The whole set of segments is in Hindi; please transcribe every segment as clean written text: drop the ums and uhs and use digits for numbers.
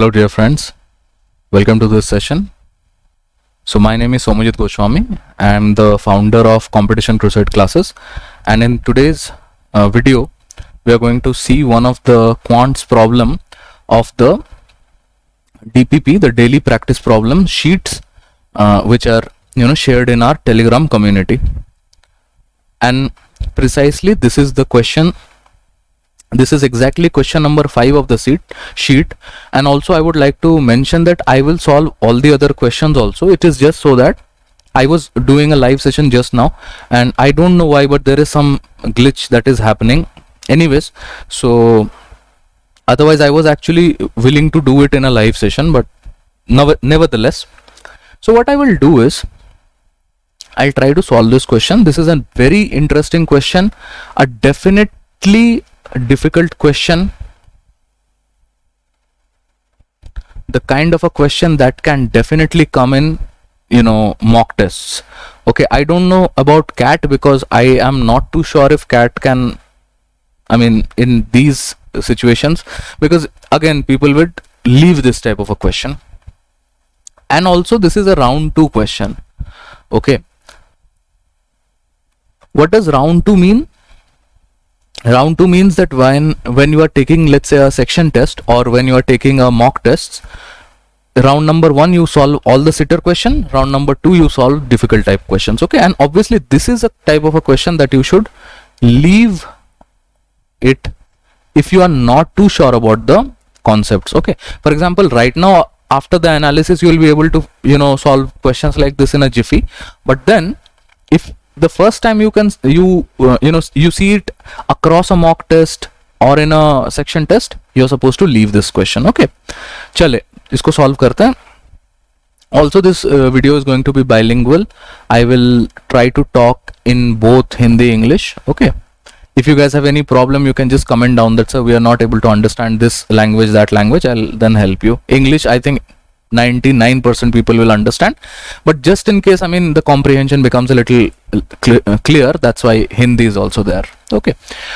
Hello, dear friends. Welcome to this session. So, my name is Somajit Goswami. I am the founder of Competition Crusade Classes, and in today's video, we are going to see one of the quants problem of the DPP, the daily practice problem sheets, which are shared in our Telegram community. And precisely, this is the question. This is exactly question number 5 of the sheet, and also I would like to mention that I will solve all the other questions also. It is just so that I was doing a live session just now and I don't know why, but there is some glitch that is happening anyways. So otherwise I was actually willing to do it in a live session, but nevertheless, so what I will do is I'll try to solve this question. This is a very interesting question, a definitely difficult question, the kind of a question that can definitely come in mock tests. Okay, I don't know about CAT because I am not too sure if CAT can, in these situations, because again people would leave this type of a question. And also this is a round 2 question. Okay, what does round 2 mean? Round 2 means that when you are taking, let's say, a section test, or when you are taking a mock tests, round number 1 you solve all the sitter question, round number 2 you solve difficult type questions. Okay, and obviously this is a type of a question that you should leave it if you are not too sure about the concepts. Okay, for example, right now after the analysis you will be able to solve questions like this in a jiffy, but then if the first time you see it across a mock test or in a section test, you're supposed to leave this question. Okay, chale isko solve karte hain. Also this video is going to be bilingual. I will try to talk in both Hindi English. Okay, if you guys have any problem you can just comment down that sir we are not able to understand this language, that language. I'll then help you. English I think 99% people will understand, but just in case the comprehension becomes a little clear, that's why Hindi is also there. Okay,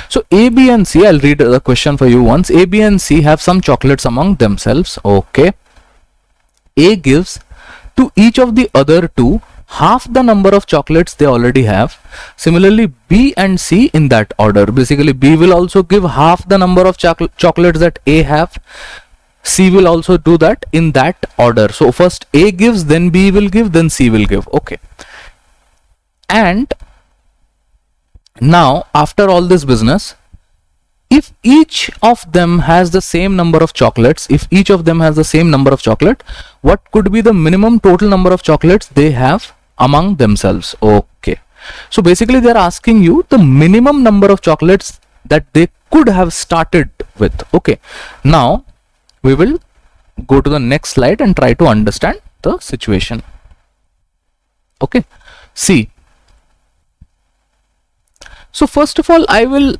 so A, B and C, I'll read the question for you once. A, B and C have some chocolates among themselves. Okay, A gives to each of the other two half the number of chocolates they already have. Similarly, B and C in that order. Basically B will also give half the number of chocolates that A have. C will also do that in that order. So first A gives, then B will give, then C will give. Okay, and now after all this business, if each of them has the same number of chocolates, what could be the minimum total number of chocolates they have among themselves? Okay, so basically they are asking you the minimum number of chocolates that they could have started with. Okay, now we will go to the next slide and try to understand the situation. Okay, see, so first of all I will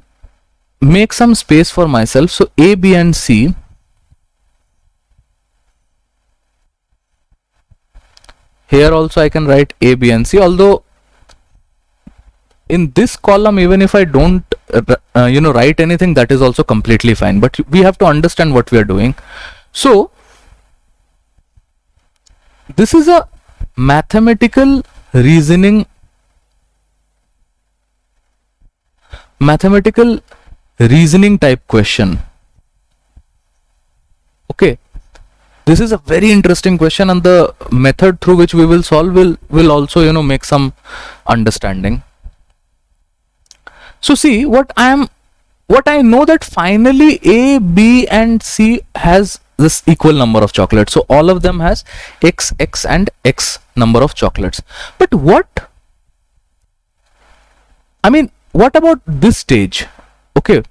make some space for myself. So A, B and C, here also I can write A, B and C, although in this column even if I don't write anything, that is also completely fine, but we have to understand what we are doing. So this is a mathematical reasoning type question. Okay, this is a very interesting question, and the method through which we will solve will also make some understanding. So see, what I know that finally A, B and C has this equal number of chocolates. So all of them has X and X number of chocolates. But what about this stage? Okay,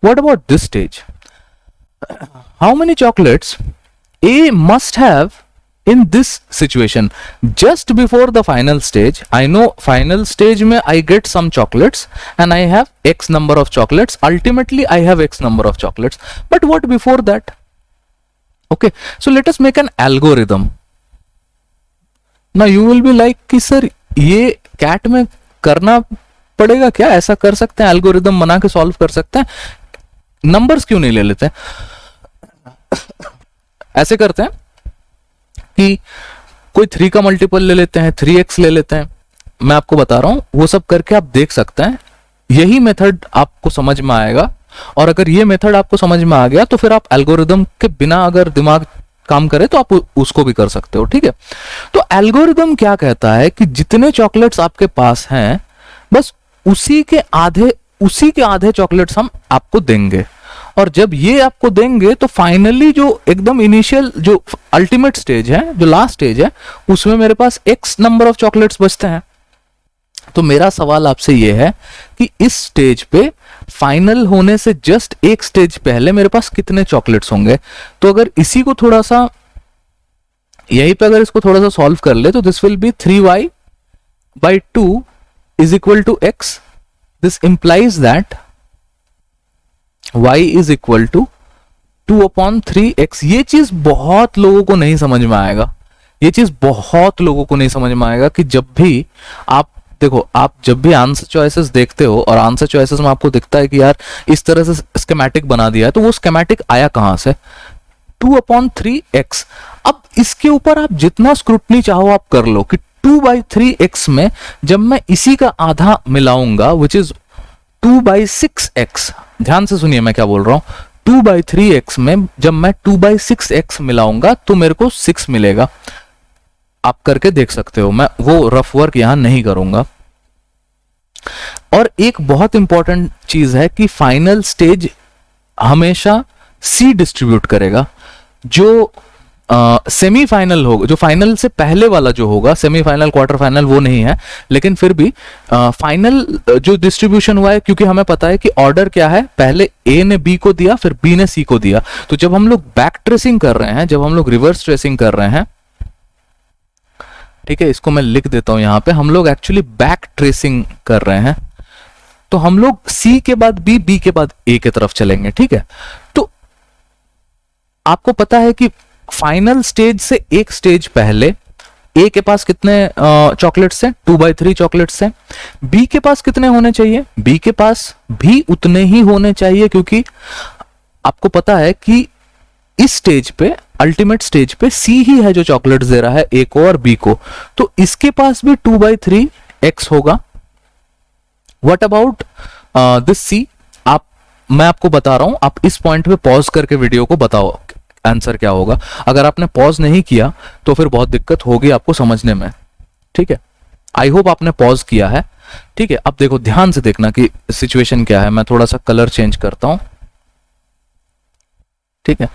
what about this stage? How many chocolates A must have in this situation just before the final stage? I know final stage mein I get some chocolates and I have X number of chocolates. Ultimately I have X number of chocolates. But what before that? Okay, so let us make an algorithm. Now you will be like कि sir ये CAT में करना पड़ेगा क्या? ऐसा कर सकते हैं, एल्गोरिदम बना के सॉल्व कर सकते हैं, नंबर्स क्यों नहीं ले लेते हैं? ऐसे करते हैं कि कोई 3 का मल्टीपल ले लेते हैं, 3x ले लेते हैं, मैं आपको बता रहा हूं, वो सब करके आप देख सकते हैं। यही मेथड आपको समझ में आएगा, और अगर ये मेथड आपको समझ में आ गया तो फिर आप एल्गोरिदम के बिना अगर दिमाग काम करे तो आप उसको भी कर सकते हो, ठीक है। तो एल्गोरिदम क्या कहता है कि जितने चॉकलेट्स आपके पास हैं बस उसी के आधे चॉकलेट्स हम आपको देंगे, और जब ये आपको देंगे तो फाइनली जो एकदम इनिशियल जो अल्टीमेट स्टेज है, जो लास्ट स्टेज है, उसमें मेरे पास x नंबर ऑफ चॉकलेट्स बचते हैं। तो मेरा सवाल आपसे ये है कि इस स्टेज पे फाइनल होने से जस्ट एक स्टेज पहले मेरे पास कितने चॉकलेट्स होंगे। तो अगर इसी को थोड़ा सा यहीं पे अगर इसको थोड़ा सा सॉल्व कर ले तो this will be 3y/2 is equal to x। This implies that y is equal to 2/3x। ये चीज बहुत लोगों को नहीं समझ में आएगा, ये चीज बहुत लोगों को नहीं समझ में आएगा कि जब भी आप देखो, आप जब भी आंसर चॉइसेस देखते हो और आंसर चॉइसेस में आपको दिखता है कि यार इस तरह से स्कीमेटिक बना दिया है, तो वो स्कीमेटिक आया कहां से? 2/3x। अब इसके ऊपर आप जितना स्क्रूटनी चाहो आप कर लो कि 2/3x में जब मैं इसी का आधा मिलाऊंगा विच इज 2/6x, ध्यान से सुनिए मैं क्या बोल रहा हूं, 2/3x में जब मैं 2/6x मिलाऊंगा तो मेरे को 6 मिलेगा। आप करके देख सकते हो, मैं वो रफ वर्क यहां नहीं करूंगा। और एक बहुत इंपॉर्टेंट चीज है कि फाइनल स्टेज हमेशा सी डिस्ट्रीब्यूट करेगा। जो सेमीफाइनल होगा, जो फाइनल से पहले वाला जो होगा, सेमीफाइनल क्वार्टर फाइनल वो नहीं है, लेकिन फिर भी फाइनल जो डिस्ट्रीब्यूशन हुआ है, क्योंकि हमें पता है कि ऑर्डर क्या है, पहले ए ने बी को दिया फिर बी ने सी को दिया। तो जब हम लोग बैक ट्रेसिंग कर रहे हैं, जब हम लोग रिवर्स ट्रेसिंग कर रहे हैं, ठीक है, इसको मैं लिख देता हूं यहां पे, हम लोग एक्चुअली बैक ट्रेसिंग कर रहे हैं, तो हम लोग सी के बाद बी, बी के बाद ए की तरफ चलेंगे, ठीक है। तो आपको पता है कि फाइनल स्टेज से एक स्टेज पहले ए के पास कितने चॉकलेट्स हैं? 2/3 चॉकलेट्स हैं। बी के पास कितने होने चाहिए? बी के पास भी उतने ही होने चाहिए, क्योंकि आपको पता है कि इस स्टेज पे, अल्टीमेट स्टेज पे सी ही है जो चॉकलेट्स दे रहा है ए को और बी को, तो इसके पास भी 2/3x होगा। व्हाट अबाउट दिस सी? मैं आपको बता रहा हूं, आप इस पॉइंट पे पॉज करके वीडियो को बताओ आंसर क्या होगा। अगर आपने पॉज नहीं किया तो फिर बहुत दिक्कत होगी आपको समझने में, ठीक है। आई होप आपने पॉज किया है, ठीक है। अब देखो, ध्यान से देखना कि सिचुएशन क्या है। मैं थोड़ा सा कलर चेंज करता हूं, ठीक है,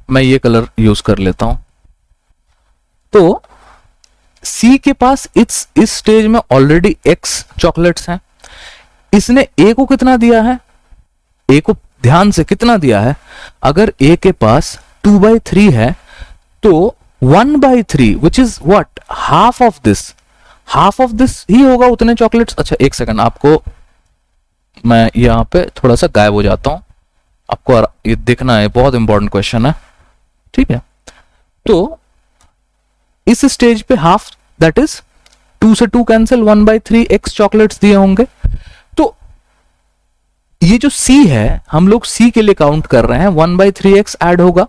मैं ये कलर यूज कर लेता हूं। तो सी के पास इस स्टेज में ऑलरेडी x चॉकलेट्स हैं। इसने ए को कितना दिया है? ए को ध्यान से कितना दिया है? अगर ए के पास 2/3 है तो 1/3 which is what, half of this he होगा उतने चॉकलेट्स। अच्छा एक सेकंड, आपको मैं यहां पे थोड़ा सा गायब हो जाता हूं, आपको ये देखना है, बहुत इंपॉर्टेंट क्वेश्चन है, ठीक है। तो इस स्टेज पे हाफ, दैट इज 2 से 2 कैंसिल, 1/3x चॉकलेट्स दिए होंगे। तो ये जो C है, हम लोग C के लिए काउंट कर रहे हैं, 1/3x ऐड होगा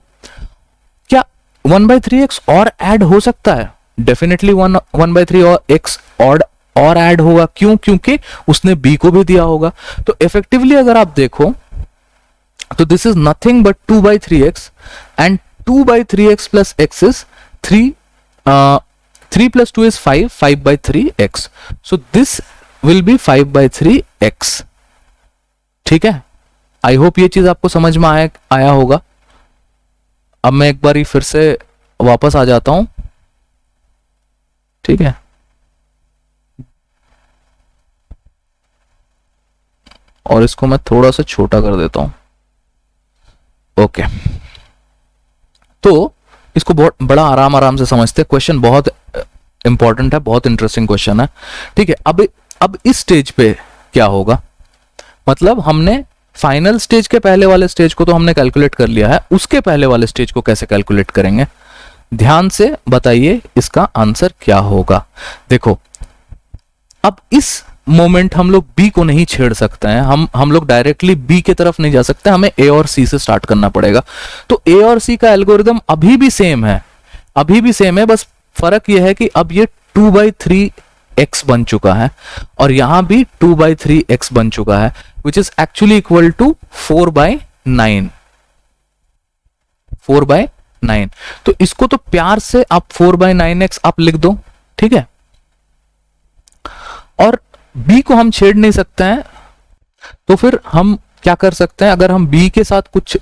क्या? 1/3x और ऐड हो सकता है, डेफिनेटली 1/3 और x और ऐड होगा। क्यों? क्योंकि उसने B को भी दिया होगा। तो इफेक्टिवली अगर आप देखो तो this is nothing but 2/3x, and 2/3x plus x is 3. 3 plus 2 is 5. 5/3x. So this will be 5/3x. ठीक है, आई होप ये चीज आपको समझ में आया होगा। अब मैं एक बार फिर से वापस आ जाता हूं, ठीक है। और इसको मैं थोड़ा सा छोटा कर देता हूं, ओके। तो इसको बहुत बड़ा आराम से समझते हैं। क्वेश्चन बहुत इंपॉर्टेंट है, बहुत इंटरेस्टिंग क्वेश्चन है, ठीक है। अब इस स्टेज पे क्या होगा, मतलब हमने फाइनल स्टेज के पहले वाले स्टेज को तो हमने कैलकुलेट कर लिया है, उसके पहले वाले स्टेज को कैसे कैलकुलेट करेंगे? ध्यान से बताइए इसका आंसर क्या होगा। देखो, अब इस मोमेंट हम लोग बी को नहीं छेड़ सकते हैं, हम लोग डायरेक्टली बी की तरफ नहीं जा सकते, हमें ए और सी से स्टार्ट करना पड़ेगा। तो ए और सी का एल्गोरिदम अभी भी सेम है, अभी भी सेम है, बस फर्क यह है कि अब ये 2/3x बन चुका है और यहां भी 2/3x बन चुका है, which is actually equal to 4/9। 4/9। तो इसको तो प्यार से आप 4/9x आप लिख दो, ठीक है। और b को हम छेड़ नहीं सकते हैं, तो फिर हम क्या कर सकते हैं, अगर हम b के साथ कुछ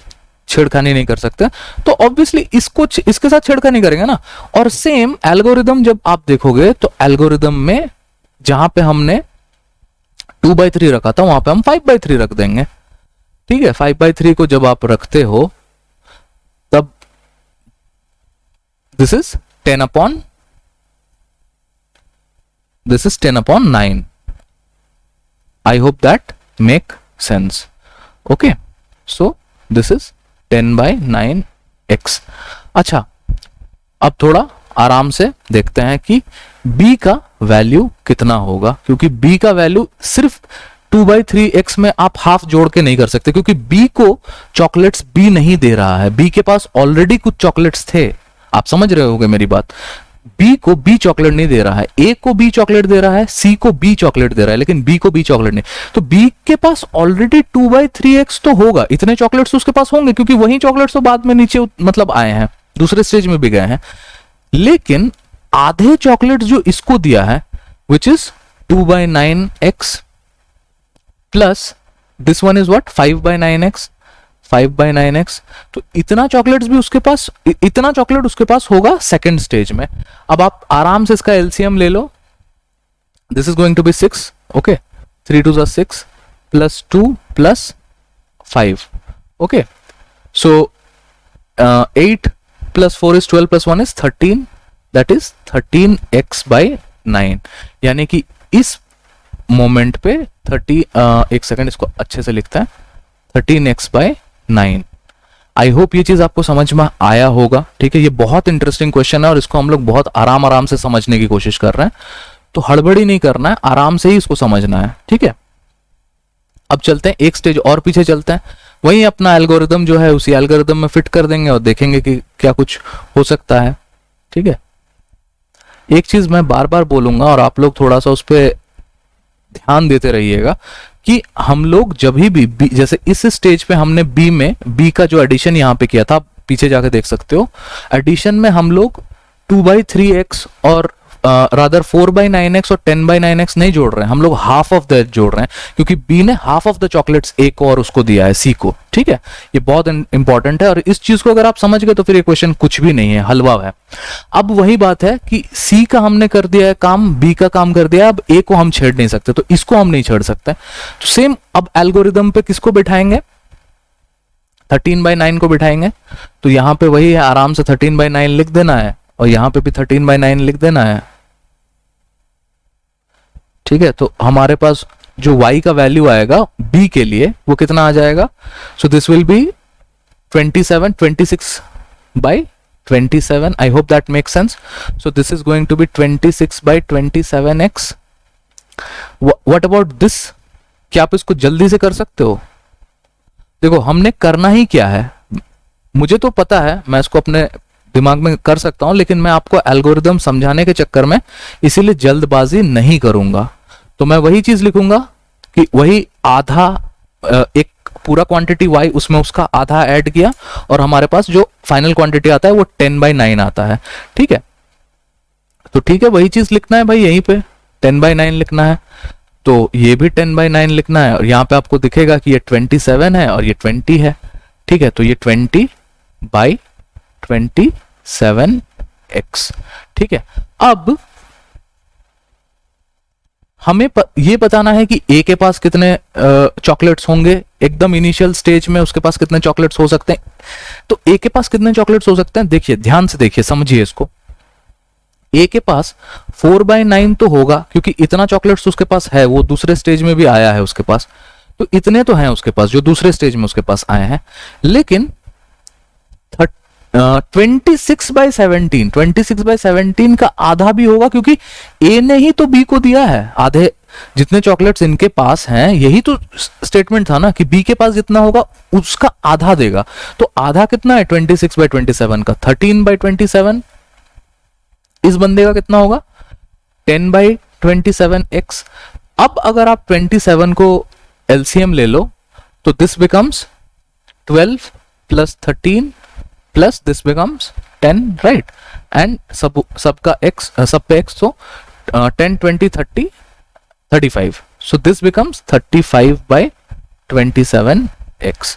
छेड़खानी नहीं कर सकते तो ऑब्वियसली इसके साथ छेड़खानी करेंगे ना। और सेम एल्गोरिदम जब आप देखोगे तो एल्गोरिदम में जहां पे हमने 2/3 रखा था वहां पे हम 5/3 रख देंगे, ठीक है। 5/3 को जब आप रखते हो तब this is 10/9। I hope that make sense. Okay, so this is 10/9x। अच्छा, अब थोड़ा आराम से देखते हैं कि b का वैल्यू कितना होगा, क्योंकि b का वैल्यू सिर्फ 2/3x में आप हाफ जोड़ के नहीं कर सकते, क्योंकि b को चॉकलेट्स b नहीं दे रहा है, b के पास ऑलरेडी कुछ चॉकलेट्स थे, आप समझ रहे होगे मेरी बात। बी को बी चॉकलेट नहीं दे रहा है, ए को बी चॉकलेट दे रहा है, सी को बी चॉकलेट दे रहा है, लेकिन बी को बी चॉकलेट नहीं। तो बी के पास ऑलरेडी 2/3x तो होगा, इतने चॉकलेट्स उसके पास होंगे, क्योंकि वही चॉकलेट्स तो बाद में नीचे मतलब आए हैं, दूसरे स्टेज में भी गए हैं। लेकिन आधे चॉकलेट जो इसको दिया है which is 2/9x plus this one is what 5/9x। 5/9x, तो इतना चॉकलेट्स भी उसके पास, इतना चॉकलेट उसके पास होगा सेकंड स्टेज में। अब आप आराम से इसका एलसीएम ले लो, this is going to be 6, okay, 3 2 6 plus 2 plus 5, okay. So 8 plus 4 is 12 plus 1 is 13, that is 13x/9। यानी कि इस मोमेंट पे 30, एक सेकंड इसको अच्छे से लिखता है, 13x/9। आई होप ये चीज आपको समझ में आया होगा, ठीक है। ये बहुत इंटरेस्टिंग क्वेश्चन है और इसको हम लोग बहुत आराम से समझने की कोशिश कर रहे हैं, तो हड़बड़ी नहीं करना है, आराम से ही इसको समझना है, ठीक है। अब चलते हैं एक स्टेज और पीछे चलते हैं, वही अपना एल्गोरिदम जो है उसी एल्गोरिदम में फिट कर देंगे और देखेंगे कि क्या कुछ हो सकता है, ठीक है। एक चीज मैं बार बार बोलूंगा और आप लोग थोड़ा सा उस पर ध्यान देते रहिएगा कि हम लोग जब भी जैसे इस स्टेज पे हमने बी का जो एडिशन यहां पे किया था, आप पीछे जाके देख सकते हो, एडिशन में हम लोग 2/3x और रादर 4/9x और 10/9x नहीं जोड़ रहे हैं, हम लोग हाफ ऑफ दैट जोड़ रहे हैं, क्योंकि बी ने हाफ ऑफ द चॉकलेट्स ए को और उसको दिया है सी को, ठीक है। ये बहुत इंपॉर्टेंट है और इस चीज को अगर आप समझ गए तो फिर ये क्वेश्चन कुछ भी नहीं है, हलवा है। अब वही बात है कि सी का हमने कर दिया है काम, बी का काम कर दिया, अब ए को हम छेड़ नहीं सकते, तो इसको हम नहीं छेड़ सकते। तो सेम अब एल्गोरिदम पे किसको बिठाएंगे, 13/9 को बिठाएंगे, तो यहां पे वही है, आराम से 13/9 लिख देना है और यहां पे भी 13/9 लिख देना है, ठीक है। तो हमारे पास जो y का वैल्यू आएगा b के लिए वो कितना आ जाएगा, so this will be 26/27। I hope that makes sense. So this is going to be 26/27x। What about this, क्या आप इसको जल्दी से कर सकते हो? देखो हमने करना ही क्या है, मुझे तो पता है, मैं इसको अपने दिमाग में कर सकता हूं, लेकिन मैं आपको एल्गोरिदम समझाने के चक्कर में इसीलिए जल्दबाजी नहीं करूंगा। तो मैं वही चीज लिखूंगा कि वही आधा, एक पूरा क्वांटिटी y उसमें उसका आधा ऐड किया और हमारे पास जो फाइनल क्वांटिटी आता है वो 10/9 आता है, ठीक है। तो ठीक है, वही चीज लिखना है भाई, यहीं पे 10/9 लिखना है, तो ये भी 10/9 लिखना है और यहाँ पे आपको दिखेगा कि ये 27 है और ये 20 है, ठीक है। तो ये 20/27x, ठीक है। अब हमें ये बताना है कि ए के पास कितने चॉकलेट्स होंगे एकदम इनिशियल स्टेज में, उसके पास कितने चॉकलेट्स हो सकते हैं। तो ए के पास कितने चॉकलेट्स हो सकते हैं, देखिए ध्यान से देखिए, समझिए इसको। ए के पास 4/9 तो होगा, क्योंकि इतना चॉकलेट्स उसके पास है, वो दूसरे स्टेज में भी आया है उसके पास, तो इतने तो हैं उसके पास जो दूसरे स्टेज में उसके पास आए हैं। लेकिन 26/17, 26/17 का आधा भी होगा, क्योंकि ए ने ही तो बी को दिया है आधे। जितने चॉकलेट्स इनके पास हैं, यही तो स्टेटमेंट था ना कि बी के पास जितना होगा उसका आधा देगा। तो आधा कितना है 26/27 का? 13/27। इस बंदे का कितना होगा? 10/27x। अब अगर आप 27 को एलसीएम ले लो तो this becomes 12 plus 13 plus this becomes 10, right? And सबका x, सब पे x, तो 10 20 30 35, so this becomes 35/27x,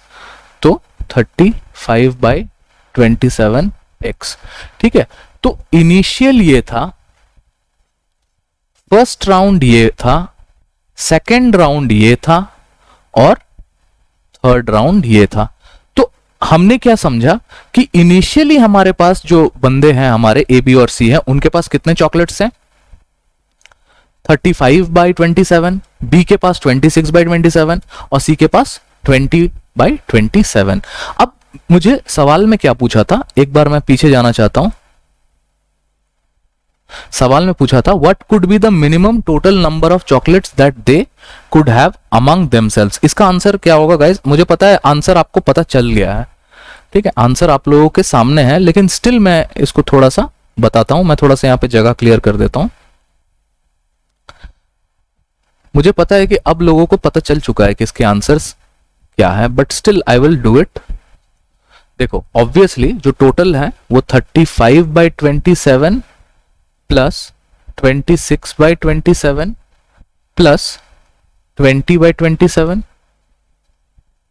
तो 35/27x, ठीक है। तो इनिशियल ये था, फर्स्ट राउंड ये था, सेकेंड राउंड ये था और थर्ड राउंड ये था। तो हमने क्या समझा कि इनिशियली हमारे पास जो बंदे हैं हमारे ए बी और सी हैं, उनके पास कितने चॉकलेट्स हैं? 35/27, बी के पास 26/27 और सी के पास 20/27। अब मुझे सवाल में क्या पूछा था, एक बार मैं पीछे जाना चाहता हूं। सवाल में पूछा था what could be the minimum total number of chocolates that they could have among themselves. इसका आंसर क्या होगा गाइस? मुझे पता है आंसर आपको पता चल गया है, ठीक है, आंसर आप लोगों के सामने है, लेकिन स्टिल मैं इसको थोड़ा सा बताता हूं। मैं थोड़ा सा यहां पे जगह क्लियर कर देता हूं। मुझे पता है कि अब लोगों को पता चल चुका है कि इसके आंसर्स क्या है, but still I will do it. देखो, ऑब्वियसली जो टोटल है वो 35/27 प्लस 26/27 प्लस 20/27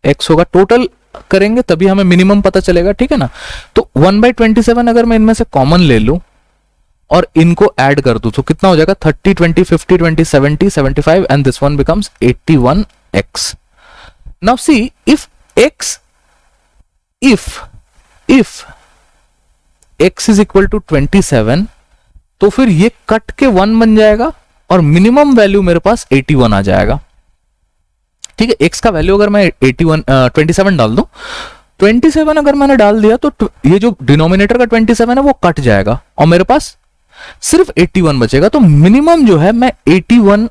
x होगा। टोटल करेंगे तभी हमें मिनिमम पता चलेगा, ठीक है ना। तो 1/27 अगर मैं इनमें से कॉमन ले लूं और इनको ऐड कर दूं तो कितना हो जाएगा? 30 20 50 20 70 75 and this one becomes 81x। Now see if x is equal to 27, तो फिर ये कट के 1 बन जाएगा और मिनिमम वैल्यू मेरे पास 81 आ जाएगा, ठीक है। x का वैल्यू अगर मैं 27 डाल दूं, 27 अगर मैंने डाल दिया तो ये जो डिनोमिनेटर का 27 है वो कट जाएगा और मेरे पास सिर्फ 81 बचेगा। तो मिनिमम जो है मैं 81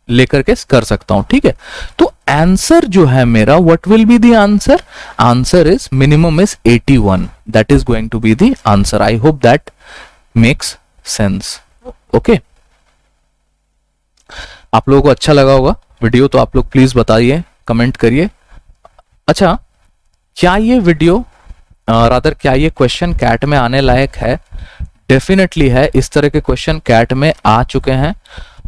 लेकर के कर सकता हूं, ठीक है। तो आंसर जो है मेरा, what will be the answer? Answer is minimum is 81, that is going to be the answer. I hope that makes sense, okay. आप लोगों को अच्छा लगा होगा वीडियो, तो आप लोग प्लीज बताइए, कमेंट करिए। अच्छा, क्या ये वीडियो रादर क्या ये क्वेश्चन कैट में आने लायक है? डेफिनेटली है। इस तरह के क्वेश्चन कैट में आ चुके हैं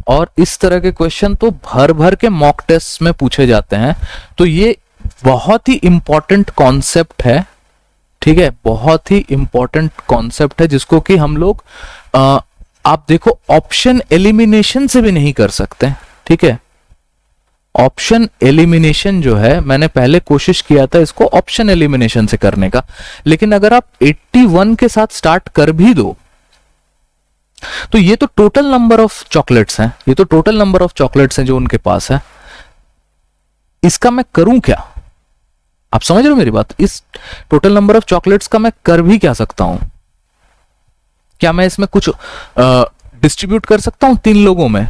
और इस तरह के क्वेश्चन तो भर भर के मॉक टेस्ट में पूछे जाते हैं। तो ये बहुत ही इंपॉर्टेंट कॉन्सेप्ट है, ठीक है, बहुत ही इंपॉर्टेंट कॉन्सेप्ट है जिसको कि हम लोग आप देखो ऑप्शन एलिमिनेशन से भी नहीं कर सकते, ठीक है। ऑप्शन एलिमिनेशन जो है, मैंने पहले कोशिश किया था इसको ऑप्शन एलिमिनेशन से करने का, लेकिन अगर आप 81 के साथ स्टार्ट कर भी दो तो ये तो टोटल नंबर ऑफ चॉकलेट्स हैं, ये तो टोटल नंबर ऑफ चॉकलेट्स हैं जो उनके पास है। इसका मैं करूं क्या? आप समझ रहे हो मेरी बात? इस टोटल नंबर ऑफ चॉकलेट्स का मैं कर भी क्या सकता हूं? क्या मैं इसमें कुछ डिस्ट्रीब्यूट कर सकता हूं 3 लोगों में?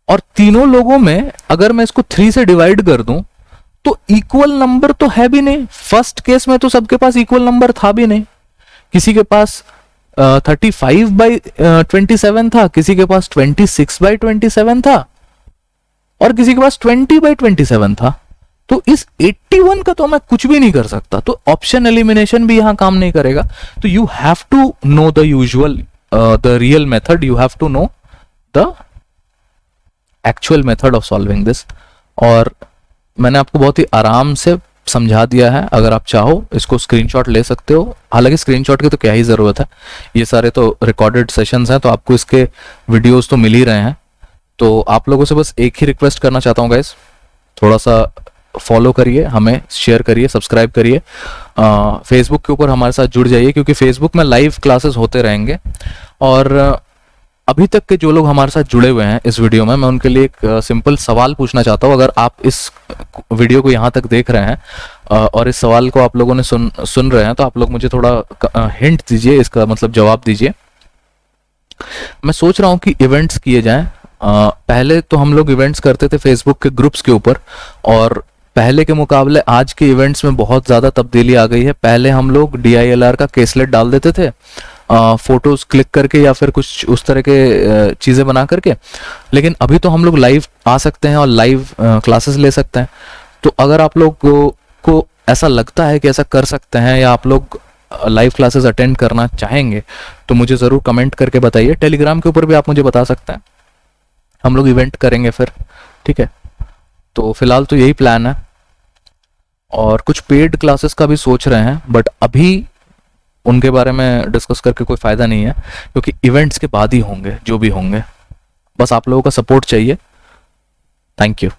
और तीनों लोगों में अगर मैं इसको 3 से डिवाइड कर दूं तो इक्वल नंबर तो है भी नहीं। फर्स्ट केस में तो सबके पास इक्वल नंबर था भी नहीं। किसी के पास 35/27 था, किसी के पास 26/27 था और किसी के पास 20/27 था। तो इस 81 का तो मैं कुछ भी नहीं कर सकता। तो ऑप्शन एलिमिनेशन भी यहां काम नहीं करेगा। तो you have to know the usual the real method, you have to know the actual method of solving this. और मैंने आपको बहुत ही आराम से समझा दिया है। अगर आप चाहो इसको स्क्रीनशॉट ले सकते हो। हालांकि स्क्रीनशॉट की तो क्या ही जरूरत है, ये सारे तो रिकॉर्डेड सेशंस हैं, तो आपको इसके वीडियोस तो मिल ही रहे हैं। तो आप लोगों से बस एक ही रिक्वेस्ट करना चाहता हूँ गाइस, थोड़ा सा फॉलो करिए हमें, शेयर करिए, सब्सक्राइब करिए, फेसबुक के ऊपर हमारे साथ जुड़ जाइए, क्योंकि फेसबुक में लाइव क्लासेस होते रहेंगे। और अभी तक के जो लोग हमारे साथ जुड़े हुए हैं इस वीडियो में, मैं उनके लिए एक सिंपल सवाल पूछना चाहता हूँ। अगर आप इस वीडियो को यहाँ तक देख रहे हैं और इस सवाल को आप लोगों ने सुन रहे हैं, तो आप लोग मुझे थोड़ा हिंट दीजिए, इसका मतलब जवाब दीजिए। मैं सोच रहा हूँ कि इवेंट्स किए जाएं। पहले तो हम लोग इवेंट्स करते थे फेसबुक के ग्रुप्स के ऊपर, और पहले के मुकाबले आज के इवेंट्स में बहुत ज़्यादा तब्दीली आ गई है। पहले हम लोग DILR का केसलेट डाल देते थे फोटोज क्लिक करके या फिर कुछ उस तरह के चीज़ें बना करके, लेकिन अभी तो हम लोग लाइव आ सकते हैं और लाइव क्लासेस ले सकते हैं। तो अगर आप लोग को ऐसा लगता है कि ऐसा कर सकते हैं या आप लोग लाइव क्लासेस अटेंड करना चाहेंगे, तो मुझे ज़रूर कमेंट करके बताइए। टेलीग्राम के ऊपर भी आप मुझे बता सकते हैं, हम लोग इवेंट करेंगे फिर, ठीक है। तो फिलहाल तो यही प्लान है, और कुछ पेड क्लासेस का भी सोच रहे हैं, बट अभी उनके बारे में डिस्कस करके कोई फ़ायदा नहीं है, क्योंकि इवेंट्स के बाद ही होंगे जो भी होंगे। बस आप लोगों का सपोर्ट चाहिए। Thank you.